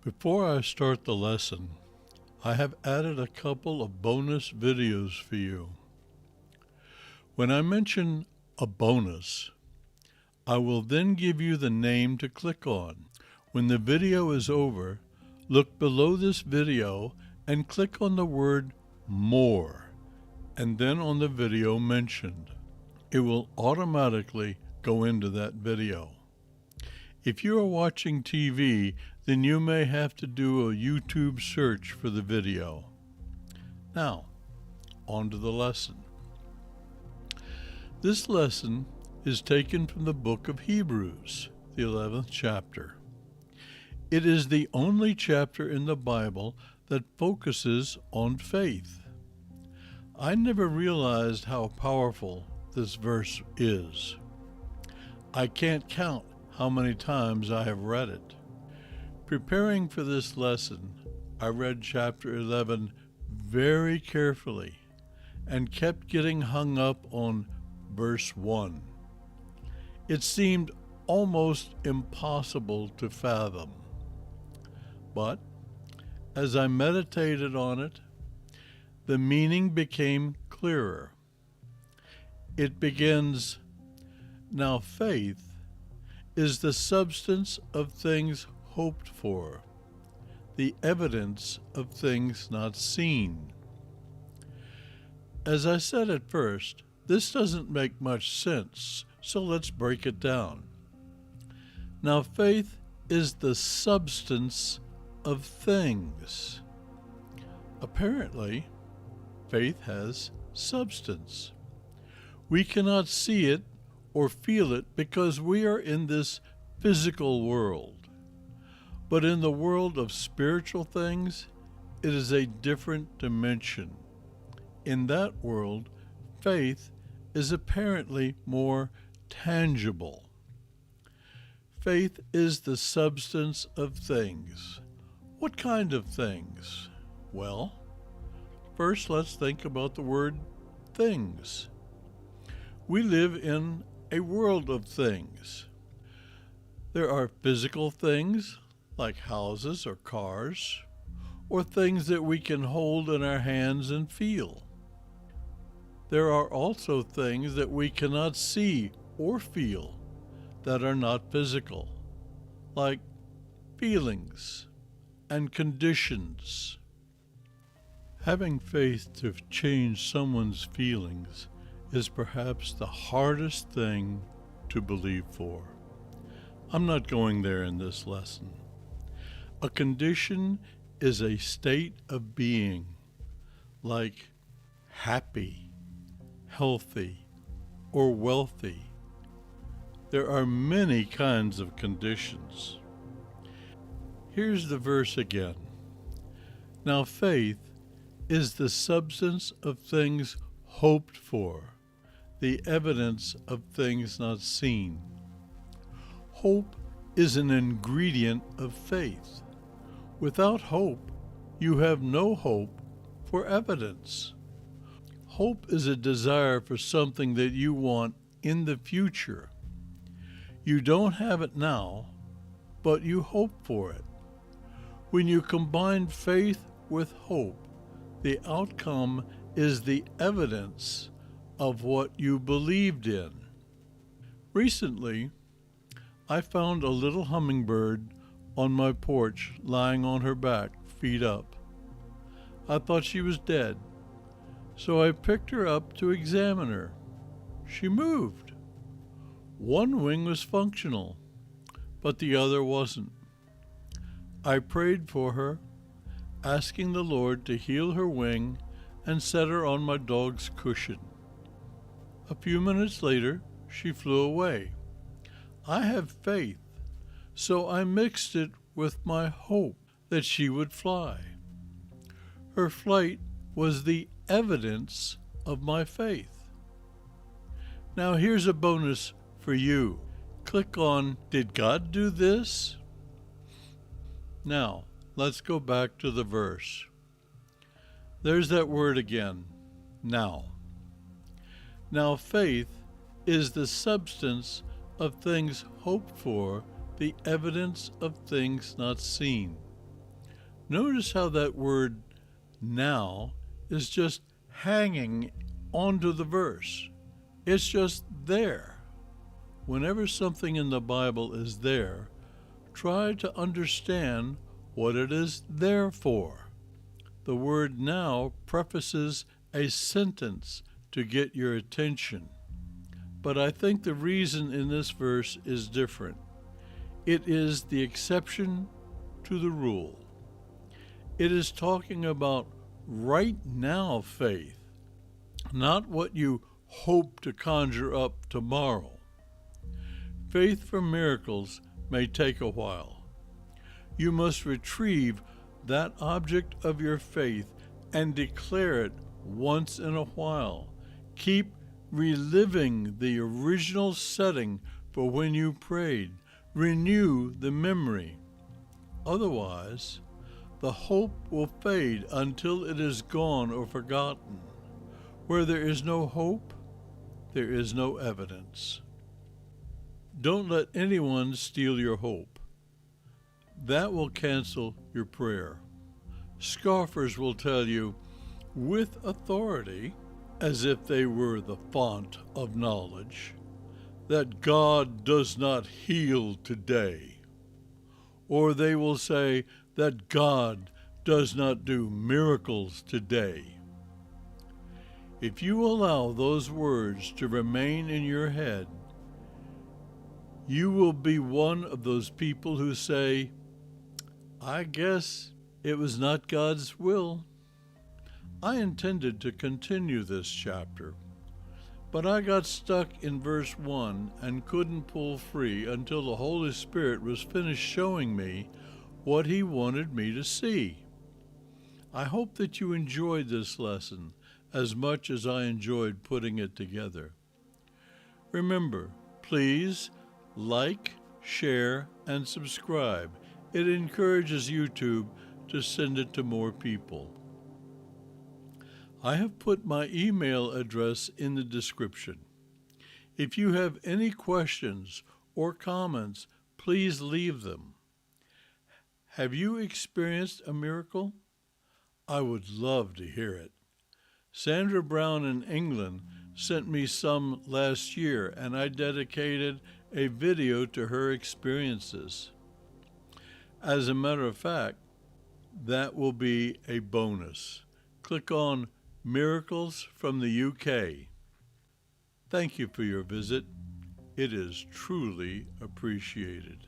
Before I start the lesson, I have added a couple of bonus videos for you. When I mention a bonus, I will then give you the name to click on. When the video is over, look below this video and click on the word More, and then on the video mentioned. It will automatically go into that video. If you are watching TV, then you may have to do a YouTube search for the video. Now, on to the lesson. This lesson is taken from the book of Hebrews, the 11th chapter. It is the only chapter in the Bible that focuses on faith. I never realized how powerful this verse is. I can't count how many times I have read it. Preparing for this lesson, I read chapter 11 very carefully and kept getting hung up on verse 1. It seemed almost impossible to fathom. But as I meditated on it, the meaning became clearer. It begins, "Now faith is the substance of things hoped for, the evidence of things not seen." As I said at first, this doesn't make much sense, so let's break it down. Now faith is the substance of things. Apparently, faith has substance. We cannot see it or feel it because we are in this physical world. But in the world of spiritual things, it is a different dimension. In that world, faith is apparently more tangible. Faith is the substance of things. What kind of things? Well, first let's think about the word things. We live in a world of things. There are physical things like houses or cars, or things that we can hold in our hands and feel. There are also things that we cannot see or feel that are not physical, like feelings and conditions. Having faith to change someone's feelings is perhaps the hardest thing to believe for. I'm not going there in this lesson. A condition is a state of being, like happy, healthy, or wealthy. There are many kinds of conditions. Here's the verse again. Now faith is the substance of things hoped for, the evidence of things not seen. Hope is an ingredient of faith. Without hope, you have no hope for evidence. Hope is a desire for something that you want in the future. You don't have it now, but you hope for it. When you combine faith with hope, the outcome is the evidence of what you believed in. Recently, I found a little hummingbird on my porch lying on her back, feet up. I thought she was dead, so I picked her up to examine her. She moved. One wing was functional, but the other wasn't. I prayed for her, asking the Lord to heal her wing and set her on my dog's cushion. A few minutes later, she flew away. I have faith, so I mixed it with my hope that she would fly. Her flight was the evidence of my faith. Now here's a bonus for you. Click on, "Did God do this?" Now, let's go back to the verse. There's that word again, now. Now faith is the substance of things hoped for, the evidence of things not seen. Notice how that word now is just hanging onto the verse. It's just there. Whenever something in the Bible is there, try to understand what it is there for. The word now prefaces a sentence to get your attention. But I think the reason in this verse is different. It is the exception to the rule. It is talking about right now faith, not what you hope to conjure up tomorrow. Faith for miracles may take a while. You must retrieve that object of your faith and declare it once in a while. Keep reliving the original setting for when you prayed. Renew the memory. Otherwise, the hope will fade until it is gone or forgotten. Where there is no hope, there is no evidence. Don't let anyone steal your hope. That will cancel your prayer. Scoffers will tell you, with authority, as if they were the font of knowledge, that God does not heal today. Or they will say that God does not do miracles today. If you allow those words to remain in your head, you will be one of those people who say, I guess it was not God's will. I intended to continue this chapter, but I got stuck in verse 1 and couldn't pull free until the Holy Spirit was finished showing me what He wanted me to see. I hope that you enjoyed this lesson as much as I enjoyed putting it together. Remember, please like, share, and subscribe. It encourages YouTube to send it to more people. I have put my email address in the description. If you have any questions or comments, please leave them. Have you experienced a miracle? I would love to hear it. Sandra Brown in England sent me some last year, and I dedicated a video to her experiences. As a matter of fact, that will be a bonus. Click on Miracles from the UK. Thank you for your visit. It is truly appreciated.